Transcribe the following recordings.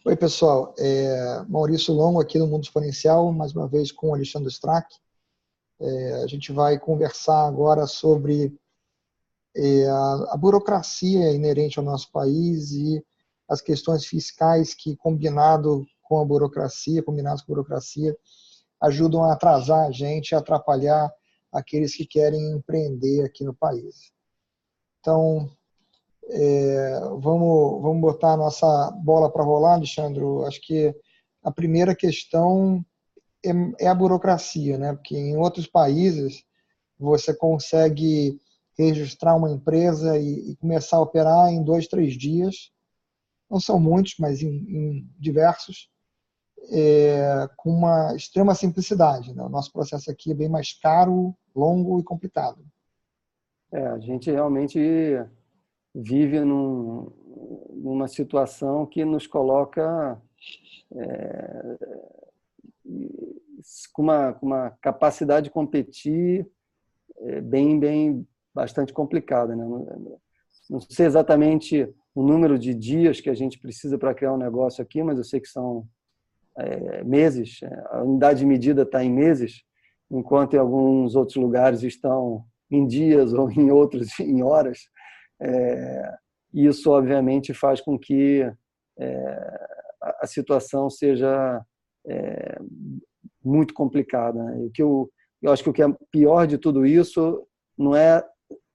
Oi, pessoal. Maurício Longo aqui no Mundo Exponencial, mais uma vez com o Alexandre Strack. A gente vai conversar agora sobre a burocracia inerente ao nosso país e as questões fiscais que, combinados com a burocracia, ajudam a atrasar a gente, a atrapalhar aqueles que querem empreender aqui no país. Então, vamos botar a nossa bola para rolar, Alexandre. Acho que a primeira questão é a burocracia, né? Porque em outros países você consegue registrar uma empresa e começar a operar em 2, 3 dias. Não são muitos, mas em diversos, com uma extrema simplicidade, né? O nosso processo aqui é bem mais caro, longo e complicado. A gente realmente vive numa situação que nos coloca com uma capacidade de competir bastante complicada, né? Não sei exatamente o número de dias que a gente precisa para criar um negócio aqui, mas eu sei que são meses. A unidade de medida está em meses, enquanto em alguns outros lugares estão em dias ou em outros em horas. Isso, obviamente, faz com que a situação seja muito complicada, né? Eu acho que o que é pior de tudo isso não é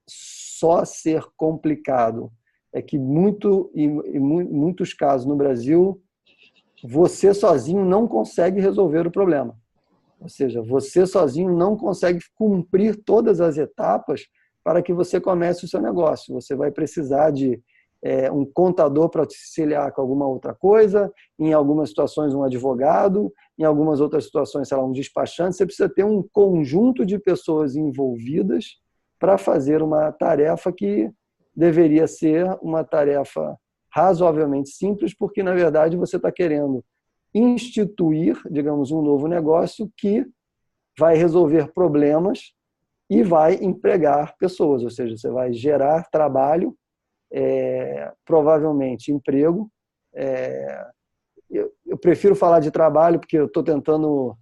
só ser complicado, é que em muitos casos no Brasil, você sozinho não consegue resolver o problema. Ou seja, você sozinho não consegue cumprir todas as etapas para que você comece o seu negócio. Você vai precisar de um contador para te auxiliar com alguma outra coisa, em algumas situações um advogado, em algumas outras situações, sei lá, um despachante. Você precisa ter um conjunto de pessoas envolvidas para fazer uma tarefa que deveria ser uma tarefa razoavelmente simples, porque, na verdade, você está querendo instituir, digamos, um novo negócio que vai resolver problemas e vai empregar pessoas, ou seja, você vai gerar trabalho, provavelmente emprego. Eu prefiro falar de trabalho porque eu estou tentando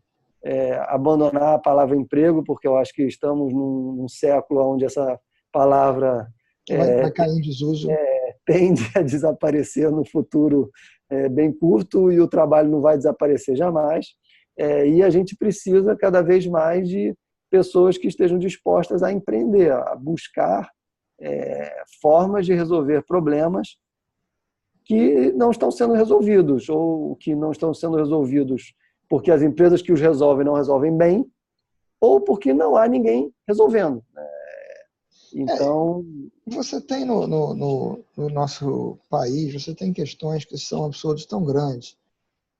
abandonar a palavra emprego, porque eu acho que estamos num século onde essa palavra vai cair em desuso. Tende a desaparecer no futuro bem curto, e o trabalho não vai desaparecer jamais. E a gente precisa cada vez mais de pessoas que estejam dispostas a empreender, a buscar formas de resolver problemas que não estão sendo resolvidos, ou que não estão sendo resolvidos porque as empresas que os resolvem não resolvem bem, ou porque não há ninguém resolvendo. Então, você tem no nosso país, você tem questões que são absurdas tão grandes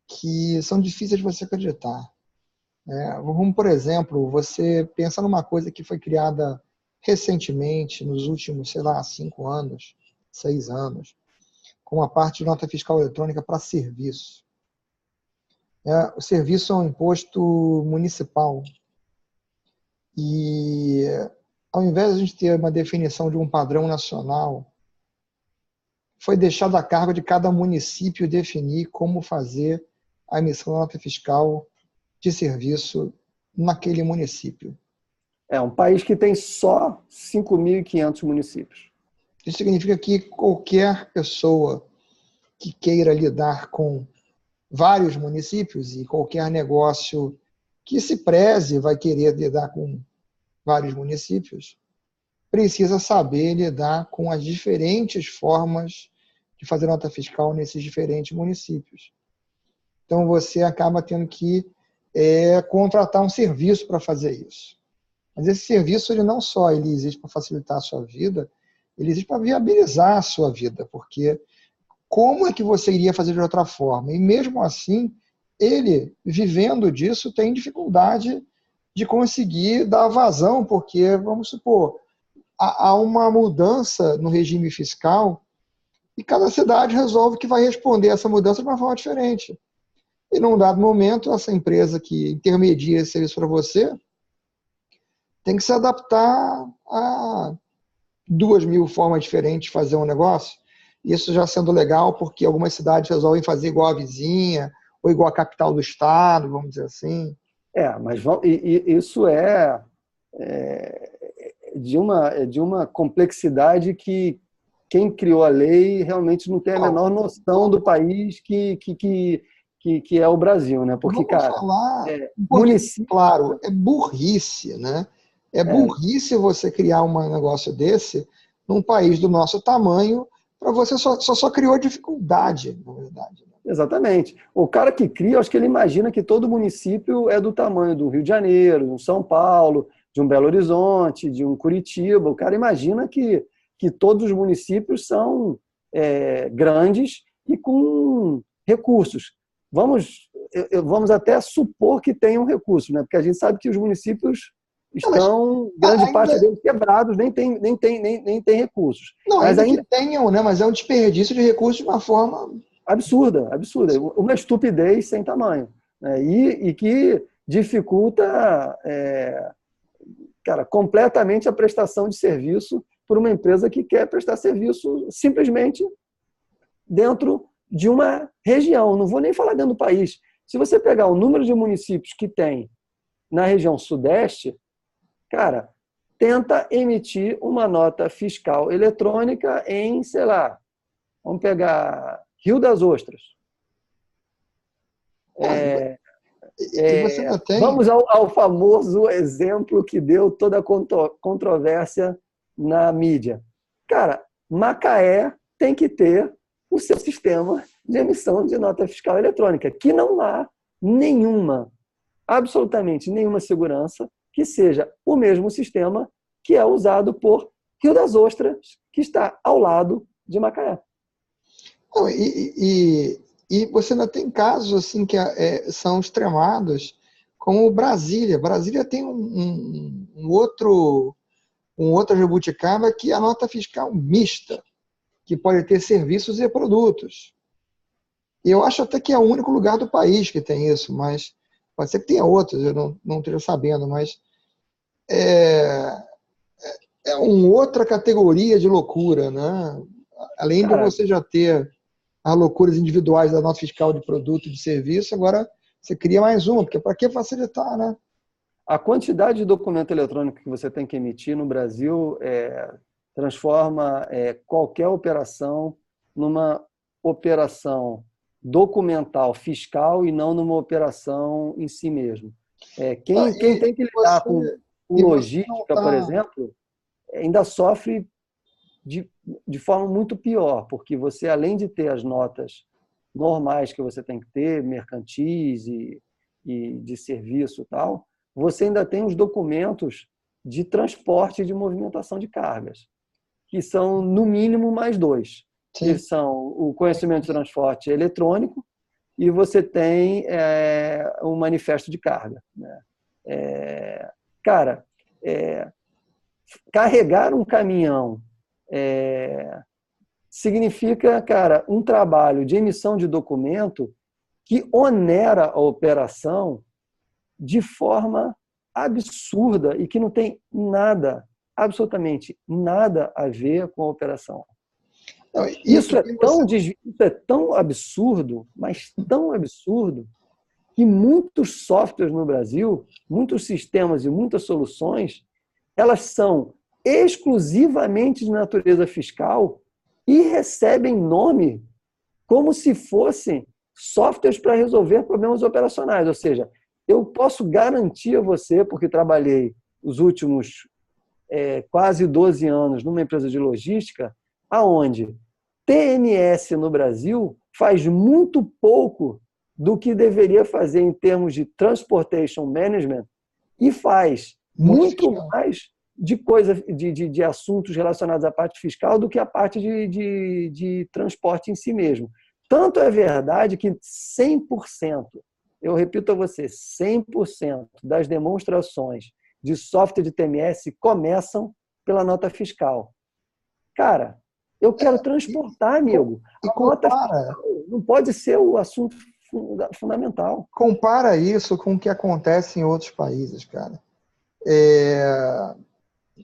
que são difíceis de você acreditar. Vamos, por exemplo, você pensa numa coisa que foi criada recentemente, nos últimos, 5 anos, 6 anos, com a parte de nota fiscal eletrônica para serviço. O serviço é um imposto municipal. E, ao invés de a gente ter uma definição de um padrão nacional, foi deixado a cargo de cada município definir como fazer a emissão da nota fiscal de serviço naquele município. É um país que tem só 5.500 municípios. Isso significa que qualquer pessoa que queira lidar com vários municípios, e qualquer negócio que se preze vai querer lidar com vários municípios, precisa saber lidar com as diferentes formas de fazer nota fiscal nesses diferentes municípios. Então, você acaba tendo que contratar um serviço para fazer isso. Mas esse serviço ele não só existe para facilitar a sua vida, ele existe para viabilizar a sua vida, porque como é que você iria fazer de outra forma? E mesmo assim, ele, vivendo disso, tem dificuldade de conseguir dar vazão, porque, vamos supor, há uma mudança no regime fiscal e cada cidade resolve que vai responder a essa mudança de uma forma diferente. E num dado momento, essa empresa que intermedia esse serviço para você tem que se adaptar a 2.000 formas diferentes de fazer um negócio. isso já sendo legal porque algumas cidades resolvem fazer igual a vizinha, ou igual a capital do estado, vamos dizer assim. Mas isso de uma complexidade que quem criou a lei realmente não tem a menor noção do país que é o Brasil, né? Porque, Vamos cara, falar um pouquinho, município... claro, é burrice, né? É burrice você criar um negócio desse num país do nosso tamanho, para você só criou dificuldade, na verdade. Exatamente. O cara que cria, acho que ele imagina que todo município é do tamanho do Rio de Janeiro, de um São Paulo, de um Belo Horizonte, de um Curitiba. O cara imagina que todos os municípios são grandes e com recursos. Vamos até supor que tenham recursos, né? Porque a gente sabe que os municípios estão, grande parte deles, quebrados, nem tem recursos. Não, ainda que tenham, né? Mas é um desperdício de recursos de uma forma... absurda. Uma estupidez sem tamanho. Né? E que dificulta cara, completamente a prestação de serviço por uma empresa que quer prestar serviço simplesmente dentro de uma região. Não vou nem falar dentro do país. Se você pegar o número de municípios que tem na região sudeste, cara, tenta emitir uma nota fiscal eletrônica em, sei lá, vamos pegar Rio das Ostras. Você ainda tem... Vamos ao famoso exemplo que deu toda a controvérsia na mídia. Cara, Macaé tem que ter o seu sistema de emissão de nota fiscal eletrônica, que não há absolutamente nenhuma segurança que seja o mesmo sistema que é usado por Rio das Ostras, que está ao lado de Macaé. E você ainda tem casos assim que são extremados, como Brasília. Brasília tem um outro jabuticaba que é a nota fiscal mista, que pode ter serviços e produtos. E eu acho até que é o único lugar do país que tem isso, mas pode ser que tenha outros, eu não esteja sabendo, mas é uma outra categoria de loucura, né? Além de você já ter as loucuras individuais da nota fiscal de produto e de serviço, agora você cria mais uma, porque para que facilitar, né? A quantidade de documento eletrônico que você tem que emitir no Brasil transforma qualquer operação numa operação documental fiscal e não numa operação em si mesmo. Quem tem que lidar com logística, por exemplo, ainda sofre de forma muito pior, porque você, além de ter as notas normais que você tem que ter, mercantis e de serviço e tal, você ainda tem os documentos de transporte e de movimentação de cargas, que são, no mínimo, mais 2. Sim. Que são o conhecimento de transporte eletrônico e você tem um manifesto de carga. Né? Carregar um caminhão significa, cara, um trabalho de emissão de documento que onera a operação de forma absurda e que não tem nada, absolutamente nada a ver com a operação. Isso é tão absurdo, mas tão absurdo, que muitos softwares no Brasil, muitos sistemas e muitas soluções, elas são exclusivamente de natureza fiscal e recebem nome como se fossem softwares para resolver problemas operacionais. Ou seja, eu posso garantir a você, porque trabalhei os últimos quase 12 anos numa empresa de logística, aonde TMS no Brasil faz muito pouco do que deveria fazer em termos de Transportation Management e faz muito mais de de assuntos relacionados à parte fiscal do que a parte de transporte em si mesmo. Tanto é verdade que 100%, eu repito a você, 100% das demonstrações de software de TMS começam pela nota fiscal. Cara, eu quero transportar, amigo. A nota fiscal não pode ser o assunto fundamental. Compara isso com o que acontece em outros países, cara.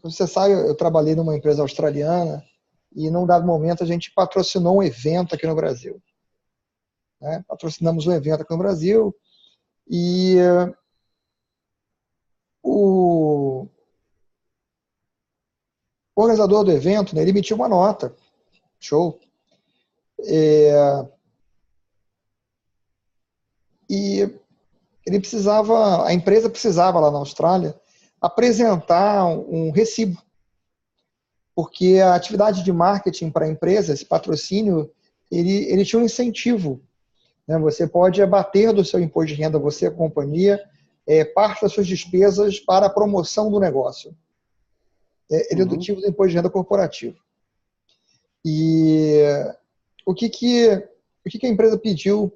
Você sabe, eu trabalhei numa empresa australiana e num dado momento a gente patrocinou um evento aqui no Brasil. Né? Patrocinamos um evento aqui no Brasil e o organizador do evento, né, ele emitiu uma nota. Show. E a empresa precisava lá na Austrália apresentar um recibo, porque a atividade de marketing para a empresa, esse patrocínio, ele tinha um incentivo. Né? Você pode abater do seu imposto de renda, você, a companhia, parte das suas despesas para a promoção do negócio. É dedutivo do imposto de renda corporativo. E o que a empresa pediu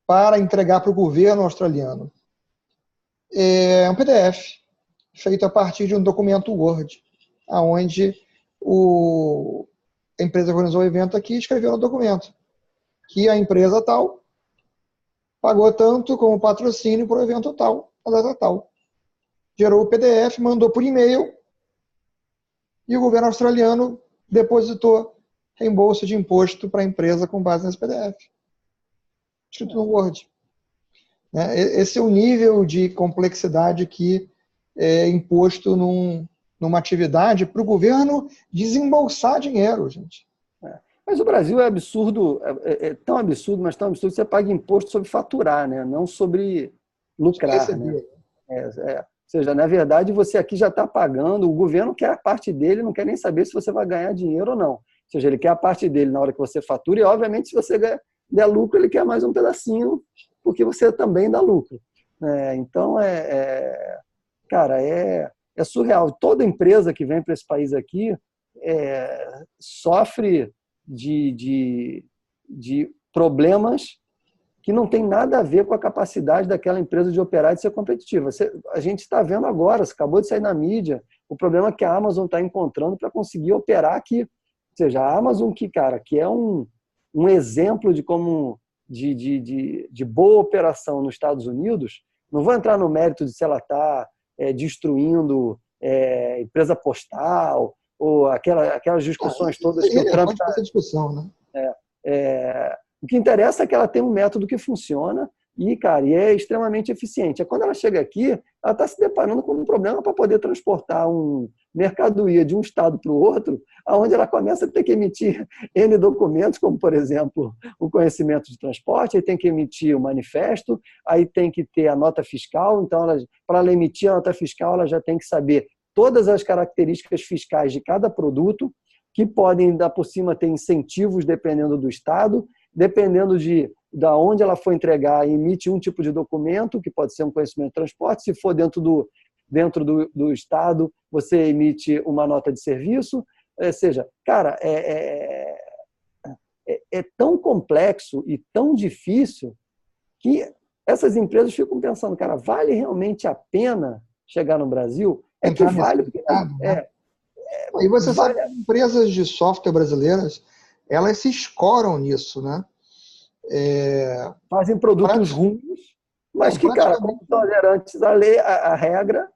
para entregar para o governo australiano? É um PDF feito a partir de um documento Word, onde a empresa que organizou o evento aqui escreveu no documento que a empresa tal pagou tanto como patrocínio para o evento tal, a data tal. Gerou o PDF, mandou por e-mail e o governo australiano depositou reembolso de imposto para a empresa com base nesse PDF. Escrito no Word. Esse é o nível de complexidade que é imposto numa atividade para o governo desembolsar dinheiro, gente. Mas o Brasil é absurdo, é tão absurdo, mas tão absurdo que você paga imposto sobre faturar, né? Não sobre lucrar. Né? Ou seja, na verdade, você aqui já está pagando, o governo quer a parte dele, não quer nem saber se você vai ganhar dinheiro ou não. Ou seja, ele quer a parte dele na hora que você fatura e, obviamente, se você der lucro, ele quer mais um pedacinho, porque você também dá lucro. Então, cara, é surreal. Toda empresa que vem para esse país aqui sofre de problemas que não tem nada a ver com a capacidade daquela empresa de operar e de ser competitiva. A gente está vendo agora, acabou de sair na mídia, o problema que a Amazon está encontrando para conseguir operar aqui. Ou seja, a Amazon, que é um exemplo de como de boa operação nos Estados Unidos, não vou entrar no mérito de se ela está destruindo empresa postal, ou aquelas discussões todas que o Trump está... essa discussão, né? O que interessa é que ela tem um método que funciona e é extremamente eficiente. Quando ela chega aqui, ela está se deparando com um problema para poder transportar uma mercadoria de um estado para o outro, onde ela começa a ter que emitir N documentos, como, por exemplo, o conhecimento de transporte, aí tem que emitir o manifesto, aí tem que ter a nota fiscal. Então, para ela emitir a nota fiscal, ela já tem que saber todas as características fiscais de cada produto, que podem, ainda por cima, ter incentivos dependendo do estado, dependendo de onde ela for entregar, emite um tipo de documento, que pode ser um conhecimento de transporte. Se for dentro do estado, você emite uma nota de serviço. Ou seja, cara, é tão complexo e tão difícil que essas empresas ficam pensando, cara, vale realmente a pena chegar no Brasil? Que vale. E você sabe que as empresas de software brasileiras, elas se escoram nisso, né? Fazem produtos ruins, mas que, cara, como tolerantes à lei, à regra,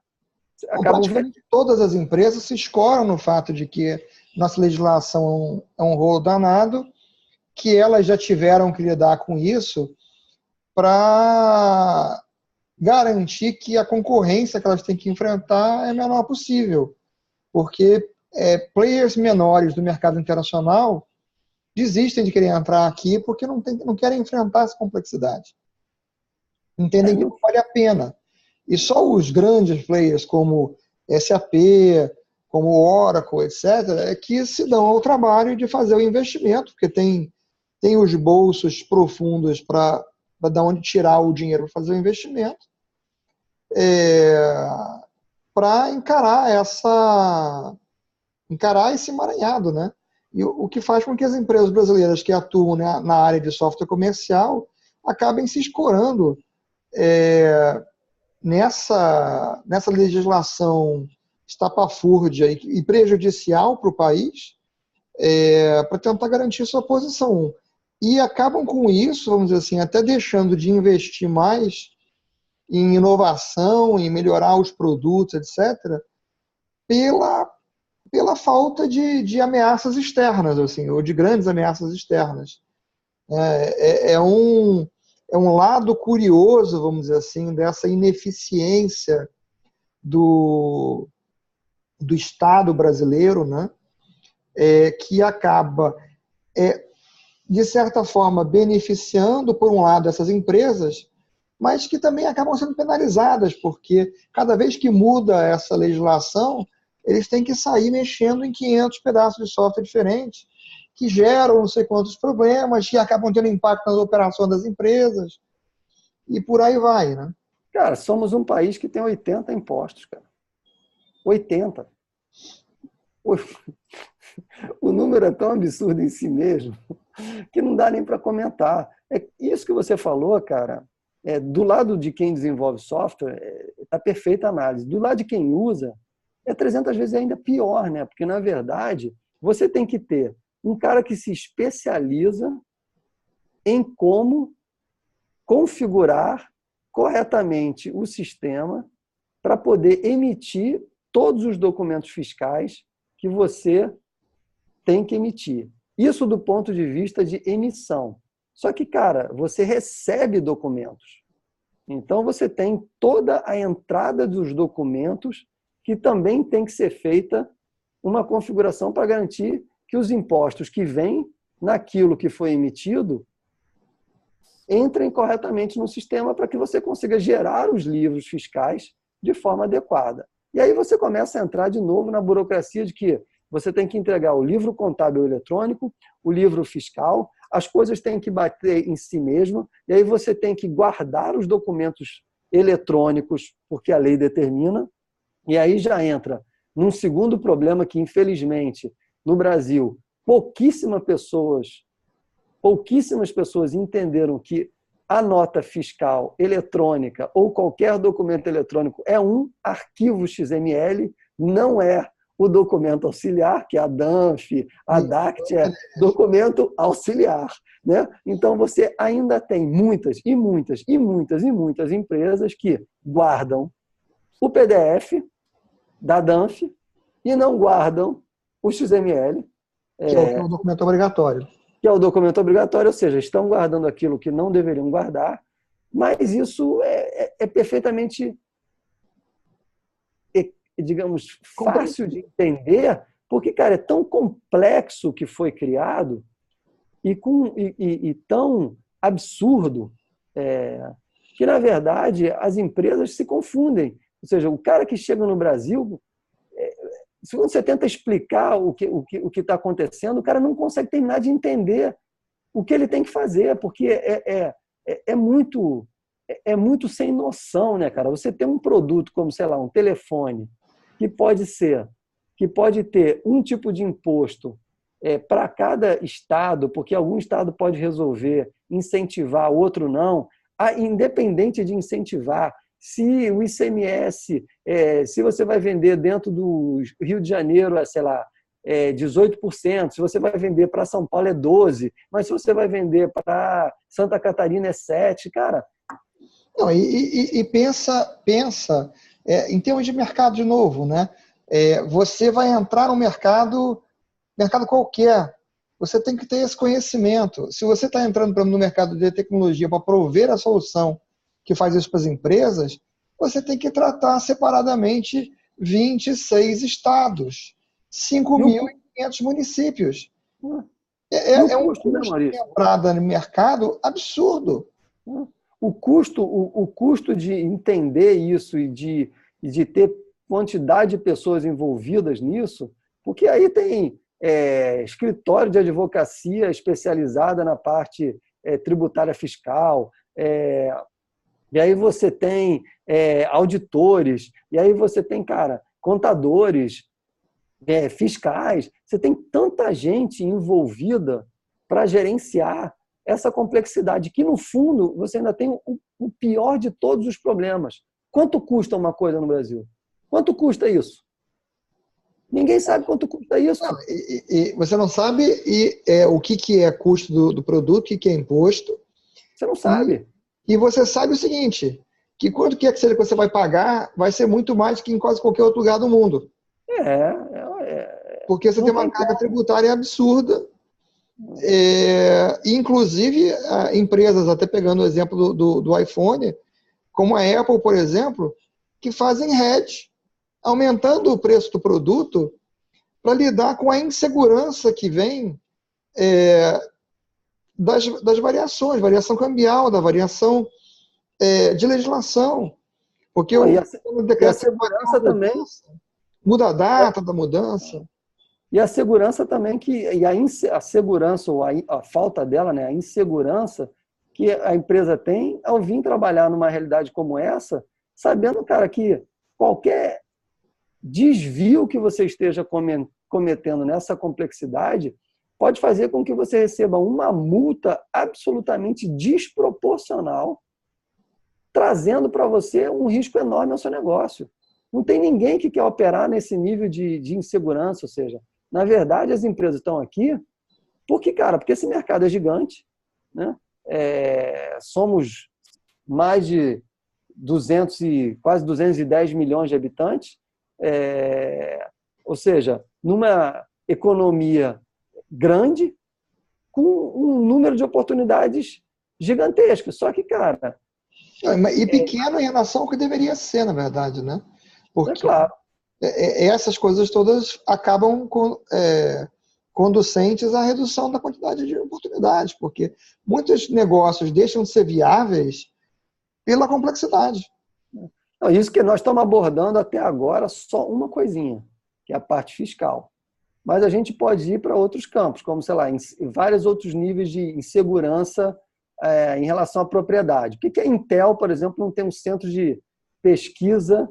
acabam... Praticamente todas as empresas se escoram no fato de que nossa legislação é um rolo danado, que elas já tiveram que lidar com isso para garantir que a concorrência que elas têm que enfrentar é a menor possível. Porque players menores do mercado internacional desistem de querer entrar aqui porque não querem enfrentar essa complexidade. Entendem que não vale a pena. E só os grandes players como SAP, como Oracle, etc., que se dão ao trabalho de fazer o investimento, porque tem os bolsos profundos para dar onde tirar o dinheiro para fazer o investimento, para encarar esse emaranhado, né? E o que faz com que as empresas brasileiras que atuam na área de software comercial acabem se escorando nessa legislação estapafúrdia e prejudicial para o país, para tentar garantir sua posição. E acabam com isso, vamos dizer assim, até deixando de investir mais em inovação, em melhorar os produtos, etc., pela falta de ameaças externas, assim, ou de grandes ameaças externas. É um lado curioso, vamos dizer assim, dessa ineficiência do Estado brasileiro, né? Que acaba, de certa forma, beneficiando, por um lado, essas empresas, mas que também acabam sendo penalizadas, porque cada vez que muda essa legislação, eles têm que sair mexendo em 500 pedaços de software diferentes, que geram não sei quantos problemas, que acabam tendo impacto nas operações das empresas, e por aí vai, né? Cara, somos um país que tem 80 impostos, cara. 80. O número é tão absurdo em si mesmo que não dá nem para comentar. Isso que você falou, cara, do lado de quem desenvolve software, está perfeita a análise. Do lado de quem usa, 300 vezes ainda pior, né? Porque, na verdade, você tem que ter um cara que se especializa em como configurar corretamente o sistema para poder emitir todos os documentos fiscais que você tem que emitir. Isso do ponto de vista de emissão. Só que, cara, você recebe documentos. Então, você tem toda a entrada dos documentos que também tem que ser feita uma configuração para garantir que os impostos que vêm naquilo que foi emitido entrem corretamente no sistema para que você consiga gerar os livros fiscais de forma adequada. E aí você começa a entrar de novo na burocracia de que você tem que entregar o livro contábil eletrônico, o livro fiscal, as coisas têm que bater em si mesmo, e aí você tem que guardar os documentos eletrônicos, porque a lei determina, e aí já entra num segundo problema que, infelizmente, no Brasil, pouquíssimas pessoas entenderam que a nota fiscal eletrônica ou qualquer documento eletrônico é um arquivo XML, não é o documento auxiliar, que é a DANF, a DACT, é documento auxiliar, né? Então, você ainda tem muitas empresas que guardam o PDF da DANF e não guardam o XML. Que é o documento obrigatório. Que é o documento obrigatório, ou seja, estão guardando aquilo que não deveriam guardar, mas isso é perfeitamente, digamos, fácil de entender, porque, cara, é tão complexo que foi criado e tão absurdo que, na verdade, as empresas se confundem. Ou seja, o cara que chega no Brasil, se você tenta explicar o que está acontecendo, o cara não consegue terminar de entender o que ele tem que fazer, porque é muito sem noção, né, cara? Você tem um produto como, sei lá, um telefone, que pode ter um tipo de imposto para cada estado, porque algum estado pode resolver incentivar, outro não, independente de incentivar. Se o ICMS, se você vai vender dentro do Rio de Janeiro, sei lá, 18%, se você vai vender para São Paulo é 12%, mas se você vai vender para Santa Catarina é 7%, cara. Não, e pensa em termos de mercado de novo, né? Você vai entrar no mercado qualquer, você tem que ter esse conhecimento. Se você está entrando no mercado de tecnologia para prover a solução que faz isso para as empresas, você tem que tratar separadamente 26 estados, 5.500 municípios. É um custo de entrada no mercado absurdo. O custo de entender isso e de ter quantidade de pessoas envolvidas nisso, porque aí tem escritório de advocacia especializada na parte tributária fiscal, e aí você tem auditores, e aí você tem, cara, contadores, fiscais. Você tem tanta gente envolvida para gerenciar essa complexidade, que, no fundo, você ainda tem o pior de todos os problemas. Quanto custa uma coisa no Brasil? Quanto custa isso? Ninguém sabe quanto custa isso. Não, e você não sabe o que é custo do produto, o que é imposto. Você não sabe. E você sabe o seguinte, que quanto que seja que você vai pagar, vai ser muito mais que em quase qualquer outro lugar do mundo. Porque você Não tem uma tem carga como. tributária absurda. Inclusive, empresas, até pegando o exemplo do iPhone, como a Apple, por exemplo, que fazem hedge, aumentando o preço do produto para lidar com a insegurança que vem das variações, variação cambial, da variação de legislação. Porque Não, o e a decreto vai ter uma segurança também. mudança, muda a data da mudança. E a segurança também a segurança ou a falta dela, né, a insegurança que a empresa tem ao vir trabalhar numa realidade como essa, sabendo, cara, que qualquer desvio que você esteja cometendo nessa complexidade pode fazer com que você receba uma multa absolutamente desproporcional, trazendo para você um risco enorme ao seu negócio. Não tem ninguém que quer operar nesse nível de insegurança, ou seja, na verdade, as empresas estão aqui porque, cara, porque esse mercado é gigante, né? Somos mais de 200 quase 210 milhões de habitantes, ou seja, numa economia grande, com um número de oportunidades gigantescas. Só que, cara... E pequeno em relação ao que deveria ser, na verdade, né? É Porque claro. essas coisas todas acabam conducentes à redução da quantidade de oportunidades, porque muitos negócios deixam de ser viáveis pela complexidade. Não, isso que nós estamos abordando até agora, só uma coisinha, que é a parte fiscal. Mas a gente pode ir para outros campos, como, sei lá, em vários outros níveis de insegurança em relação à propriedade. Por que a Intel, por exemplo, não tem um centro de pesquisa,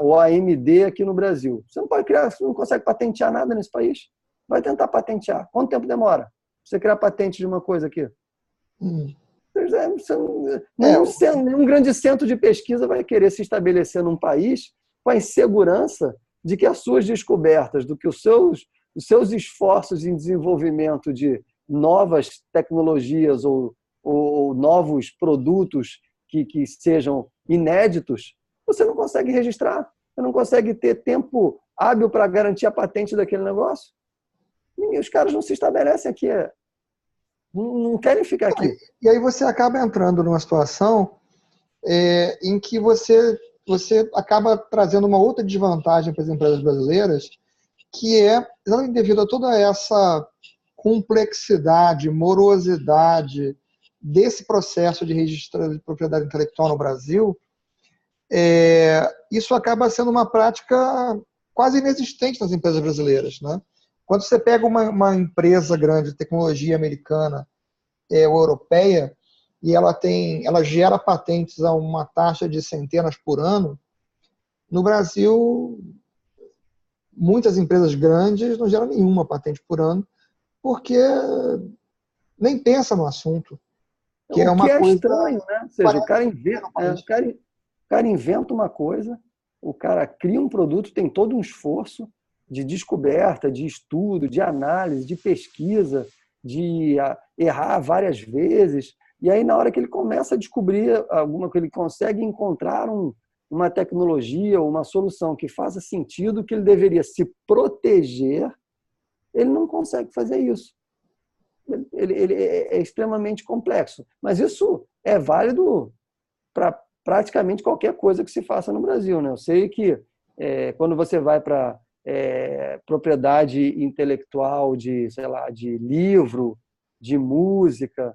o AMD, aqui no Brasil? Você não pode criar, você não consegue patentear nada nesse país. Vai tentar patentear. Quanto tempo demora pra você criar patente de uma coisa aqui? Nenhum grande centro de pesquisa vai querer se estabelecer num país com a insegurança de que as suas descobertas, do que os seus esforços em desenvolvimento de novas tecnologias ou novos produtos que sejam inéditos, você não consegue registrar, você não consegue ter tempo hábil para garantir a patente daquele negócio. E os caras não se estabelecem aqui, não querem ficar aqui. E aí você acaba entrando numa situação em que você acaba trazendo uma outra desvantagem para as empresas brasileiras, que é, exatamente devido a toda essa complexidade, morosidade desse processo de registro de propriedade intelectual no Brasil, isso acaba sendo uma prática quase inexistente nas empresas brasileiras, né? Quando você pega uma empresa grande de tecnologia americana ou europeia e ela gera patentes a uma taxa de centenas por ano, no Brasil, muitas empresas grandes não geram nenhuma patente por ano, porque nem pensa no assunto. Que é O que uma é coisa. estranho, né? Ou seja, o cara inventa uma coisa, o cara cria um produto, tem todo um esforço de descoberta, de estudo, de análise, de pesquisa, de errar várias vezes. E aí, na hora que ele começa a descobrir alguma coisa, ele consegue encontrar uma tecnologia ou uma solução que faça sentido, que ele deveria se proteger, ele não consegue fazer isso. Ele é extremamente complexo. Mas isso é válido para praticamente qualquer coisa que se faça no Brasil, né? Eu sei que quando você vai para propriedade intelectual de, sei lá, de livro, de música,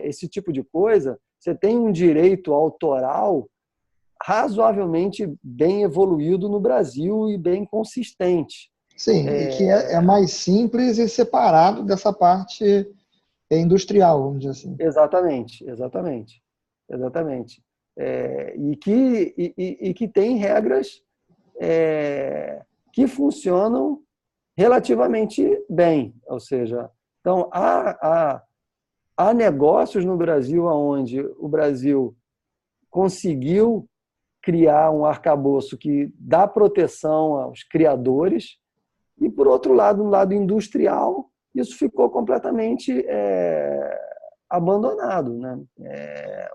esse tipo de coisa, você tem um direito autoral razoavelmente bem evoluído no Brasil e bem consistente. Sim, e que é mais simples e separado dessa parte industrial, vamos dizer assim. Exatamente. E que tem regras que funcionam relativamente bem. Ou seja, então, há negócios no Brasil onde o Brasil conseguiu criar um arcabouço que dá proteção aos criadores e, por outro lado, no lado industrial, isso ficou completamente abandonado, né?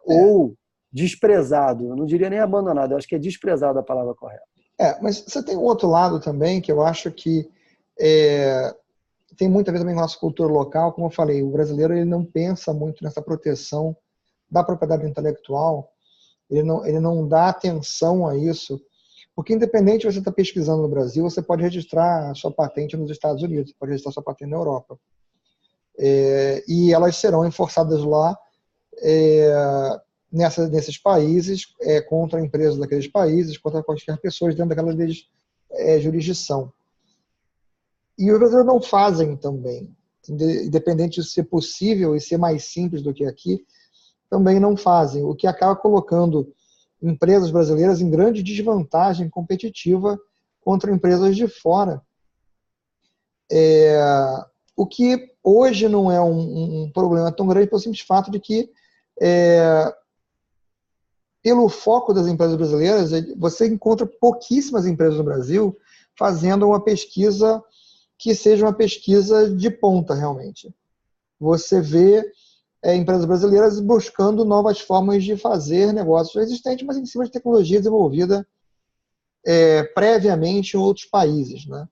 Ou desprezado. Eu não diria nem abandonado, eu acho que é desprezado a palavra correta. Mas você tem um outro lado também que eu acho que tem muito a ver também com a nossa cultura local. Como eu falei, o brasileiro ele não pensa muito nessa proteção da propriedade intelectual, ele não dá atenção a isso, porque independente de você estar pesquisando no Brasil, você pode registrar a sua patente nos Estados Unidos, você pode registrar a sua patente na Europa. E elas serão enforçadas lá nesses países, contra empresas daqueles países, contra quaisquer pessoas dentro daquela jurisdição. E os brasileiros não fazem também, independente de ser possível e ser mais simples do que aqui, também não fazem, o que acaba colocando empresas brasileiras em grande desvantagem competitiva contra empresas de fora. O que hoje não é um problema tão grande pelo simples fato de que, pelo foco das empresas brasileiras, você encontra pouquíssimas empresas no Brasil fazendo uma pesquisa que seja uma pesquisa de ponta, realmente. Você vê empresas brasileiras buscando novas formas de fazer negócios existentes, mas em cima de tecnologia desenvolvida previamente em outros países, né?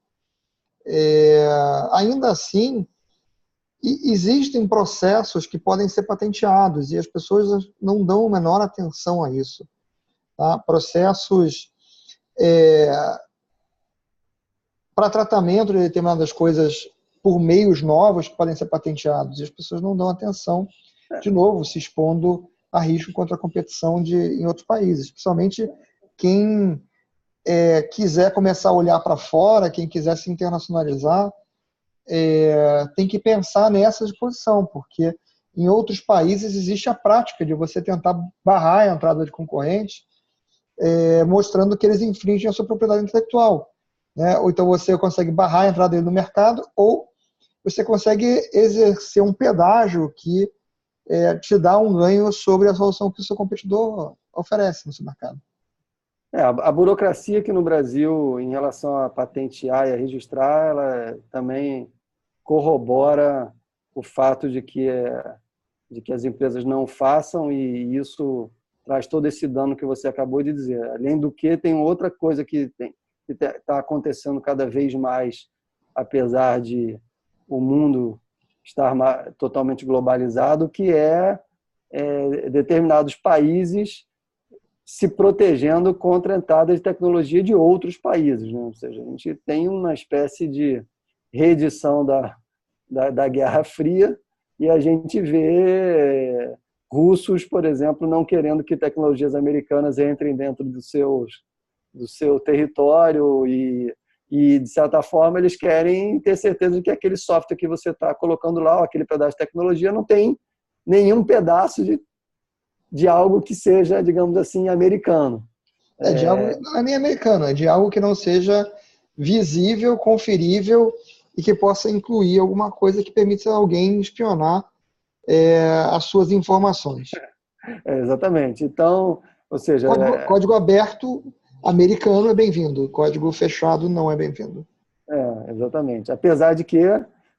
Ainda assim, existem processos que podem ser patenteados e as pessoas não dão a menor atenção a isso. Tá? Processos para tratamento de determinadas coisas por meios novos que podem ser patenteados e as pessoas não dão atenção, de novo, se expondo a risco contra a competição em outros países, principalmente quem quiser começar a olhar para fora, quem quiser se internacionalizar, tem que pensar nessa disposição, porque em outros países existe a prática de você tentar barrar a entrada de concorrentes, mostrando que eles infringem a sua propriedade intelectual. Né? Ou então você consegue barrar a entrada dele no mercado, ou você consegue exercer um pedágio que te dá um ganho sobre a solução que o seu competidor oferece no seu mercado. A burocracia aqui no Brasil, em relação a patentear e a registrar, ela também corrobora o fato de que as empresas não façam, e isso traz todo esse dano que você acabou de dizer. Além do que, tem outra coisa que está acontecendo cada vez mais, apesar de o mundo estar totalmente globalizado, que determinados países se protegendo contra a entrada de tecnologia de outros países. Né? Ou seja, a gente tem uma espécie de reedição da Guerra Fria e a gente vê russos, por exemplo, não querendo que tecnologias americanas entrem dentro do seu território e, de certa forma, eles querem ter certeza de que aquele software que você está colocando lá, ou aquele pedaço de tecnologia, não tem nenhum pedaço de algo que seja, digamos assim, americano. De algo não é nem americano, é de algo que não seja visível, conferível e que possa incluir alguma coisa que permita alguém espionar as suas informações. Exatamente. Então, ou seja... Código aberto americano é bem-vindo, código fechado não é bem-vindo. Exatamente. Apesar de que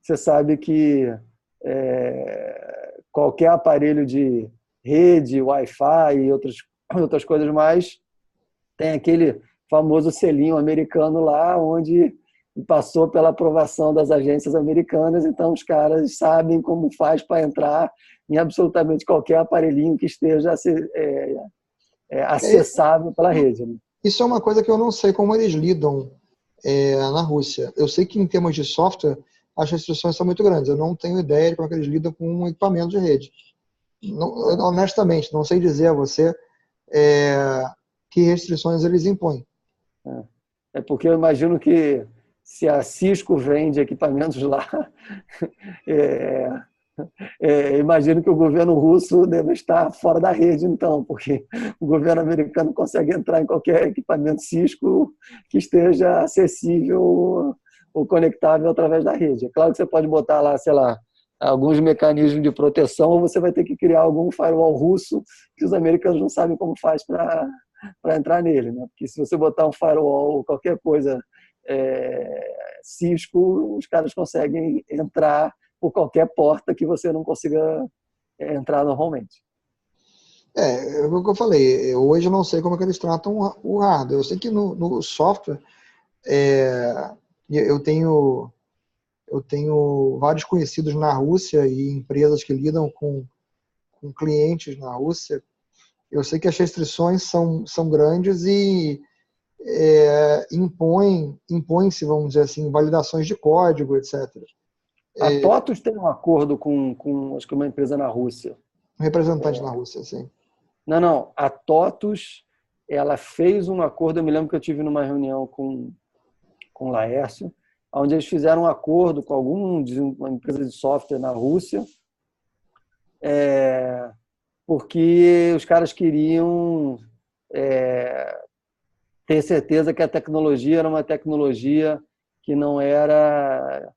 você sabe que qualquer aparelho de rede, Wi-Fi e outras coisas mais, tem aquele famoso selinho americano lá, onde passou pela aprovação das agências americanas, então os caras sabem como faz para entrar em absolutamente qualquer aparelhinho que esteja acessável pela rede. Né? Isso é uma coisa que eu não sei como eles lidam na Rússia. Eu sei que em termos de software, as restrições são muito grandes. Eu não tenho ideia de como eles lidam com um equipamento de rede. Honestamente, não sei dizer a você que restrições eles impõem. Porque eu imagino que se a Cisco vende equipamentos lá, imagino que o governo russo deve estar fora da rede, então, porque o governo americano consegue entrar em qualquer equipamento Cisco que esteja acessível ou conectável através da rede. É claro que você pode botar lá, sei lá, alguns mecanismos de proteção, ou você vai ter que criar algum firewall russo que os americanos não sabem como faz para entrar nele. Né? Porque se você botar um firewall ou qualquer coisa Cisco, os caras conseguem entrar por qualquer porta que você não consiga entrar normalmente. É o que eu falei. Hoje eu não sei como é que eles tratam o hardware. Eu sei que no software Eu tenho vários conhecidos na Rússia e empresas que lidam com clientes na Rússia. Eu sei que as restrições são grandes e impõem-se, vamos dizer assim, validações de código, etc. A TOTUS tem um acordo com acho que uma empresa na Rússia. Um representante na Rússia, sim. Não. A TOTUS, ela fez um acordo, eu me lembro que eu tive numa reunião com o Laércio, onde eles fizeram um acordo com uma empresa de software na Rússia, porque os caras queriam ter certeza que a tecnologia era uma tecnologia que não era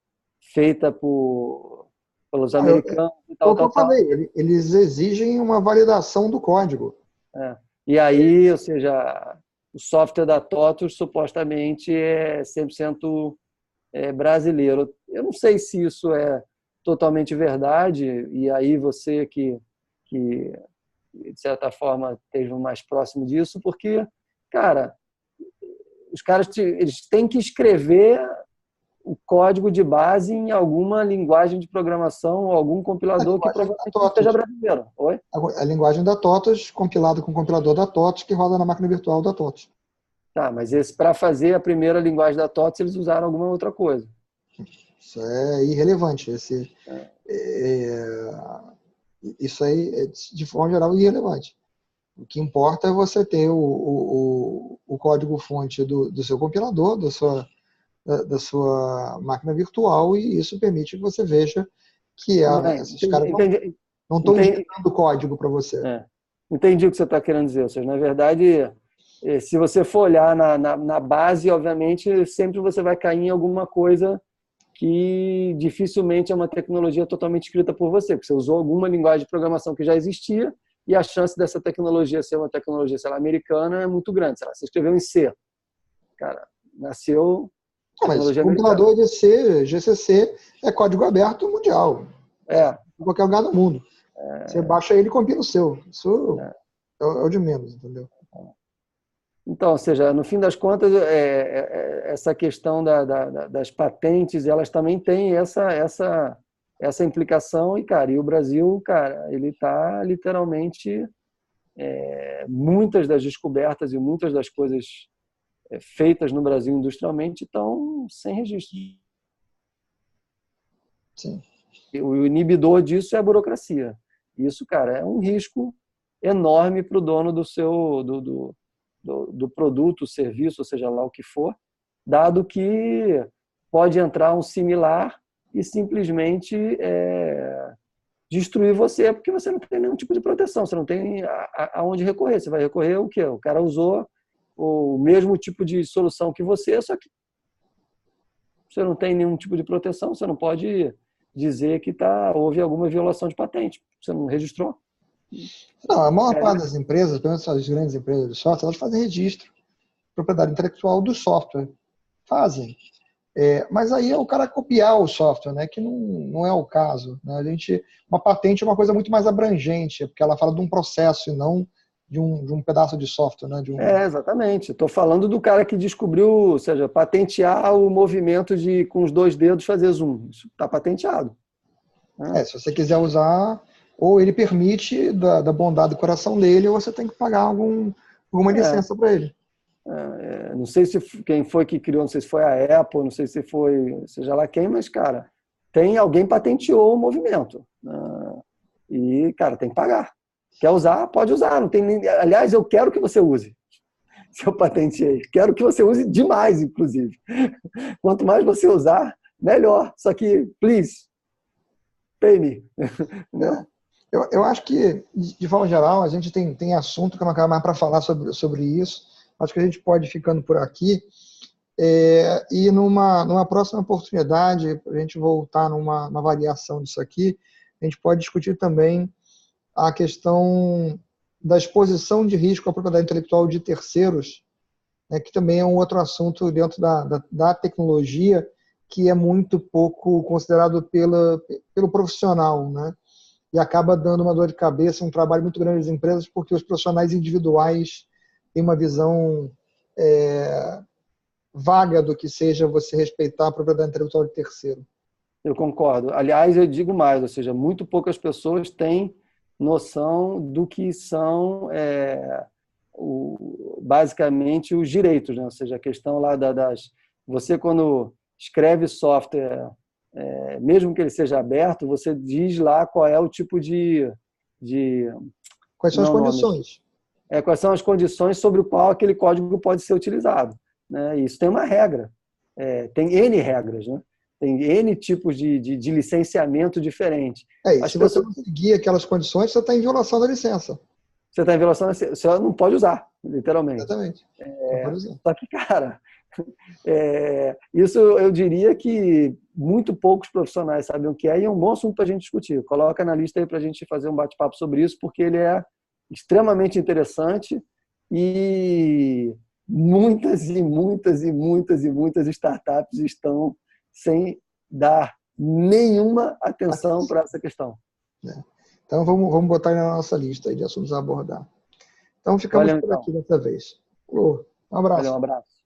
feita pelos americanos e tal, Como eu falei, eles exigem uma validação do código. E aí, ou seja, o software da TOTUS supostamente é 100% brasileiro. Eu não sei se isso é totalmente verdade, e aí você que de certa forma esteja mais próximo disso, porque, cara, os caras eles têm que escrever o código de base em alguma linguagem de programação ou algum compilador que provavelmente não seja brasileiro. Oi? A linguagem da TOTUS, compilada com o compilador da TOTUS, que roda na máquina virtual da TOTUS. Tá, mas para fazer a primeira linguagem da TOTUS, eles usaram alguma outra coisa. Isso é irrelevante. Isso aí é, de forma geral, irrelevante. O que importa é você ter o código-fonte do seu compilador, da sua máquina virtual, e isso permite que você veja que esses caras não estão injetando código para você. Entendi o que você está querendo dizer. Ou seja, na verdade, se você for olhar na base, obviamente, sempre você vai cair em alguma coisa que dificilmente é uma tecnologia totalmente escrita por você, porque você usou alguma linguagem de programação que já existia e a chance dessa tecnologia ser uma tecnologia, sei lá, americana é muito grande. Sei lá, você escreveu em C. Cara, nasceu tecnologia americana. Mas o compilador de C, GCC, é código aberto mundial. Em qualquer lugar do mundo. Você baixa ele e compila o seu. Isso é o de menos, entendeu? Então, ou seja, no fim das contas, essa questão das patentes, elas também têm essa implicação. E, cara, e o Brasil, cara, ele está literalmente muitas das descobertas e muitas das coisas feitas no Brasil industrialmente estão sem registro. Sim. O inibidor disso é a burocracia. Isso, cara, é um risco enorme para o dono do produto, serviço, ou seja lá o que for, dado que pode entrar um similar e simplesmente destruir você, porque você não tem nenhum tipo de proteção, você não tem aonde recorrer. Você vai recorrer o quê? O cara usou o mesmo tipo de solução que você, só que você não tem nenhum tipo de proteção, você não pode dizer que houve alguma violação de patente, você não registrou. Não, a maior parte das empresas, pelo menos as grandes empresas de software, elas fazem registro de propriedade intelectual do software. Fazem. Mas aí é o cara copiar o software, né? Que não é o caso. Né? Uma patente é uma coisa muito mais abrangente, porque ela fala de um processo e não de um pedaço de software. Né? Exatamente. Estou falando do cara que descobriu, ou seja, patentear o movimento de, com os 2 dedos, fazer zoom. Isso está patenteado. Se você quiser usar, ou ele permite da bondade do coração dele, ou você tem que pagar alguma licença para ele. Não sei se quem foi que criou, não sei se foi a Apple, não sei se foi, seja lá quem, mas, cara, alguém patenteou o movimento. E, cara, tem que pagar. Quer usar? Pode usar. Não tem nem, aliás, eu quero que você use. Se eu patenteei. Quero que você use demais, inclusive. Quanto mais você usar, melhor. Só que, please, pay me. Eu acho que, de forma geral, a gente tem assunto que eu não quero mais para falar sobre isso. Acho que a gente pode ir ficando por aqui. E numa próxima oportunidade, para a gente voltar numa variação disso aqui, a gente pode discutir também a questão da exposição de risco à propriedade intelectual de terceiros, né, que também é um outro assunto dentro da tecnologia que é muito pouco considerado pelo profissional, né? E acaba dando uma dor de cabeça, um trabalho muito grande das empresas, porque os profissionais individuais têm uma visão vaga do que seja você respeitar a propriedade intelectual de terceiro. Eu concordo. Aliás, eu digo mais, ou seja, muito poucas pessoas têm noção do que são basicamente os direitos, né? Ou seja, a questão lá das... Você, quando escreve software, mesmo que ele seja aberto, você diz lá qual é o tipo de Quais são as condições? Quais são as condições sobre o qual aquele código pode ser utilizado, né? Isso tem uma regra. Tem N regras, né? Tem N tipos de licenciamento diferente. E se você não seguir aquelas condições, você está em violação da licença. Você está em violação, você não pode usar, literalmente. Exatamente. Não pode usar. Só que, cara, isso eu diria que muito poucos profissionais sabem o que é, e é um bom assunto para a gente discutir. Coloca na lista aí para a gente fazer um bate-papo sobre isso, porque ele é extremamente interessante e muitas e muitas e muitas e muitas startups estão sem dar nenhuma atenção para essa questão. Então, vamos botar na nossa lista aí de assuntos a abordar. Então, ficamos por aqui dessa vez. Um abraço. Valeu, um abraço.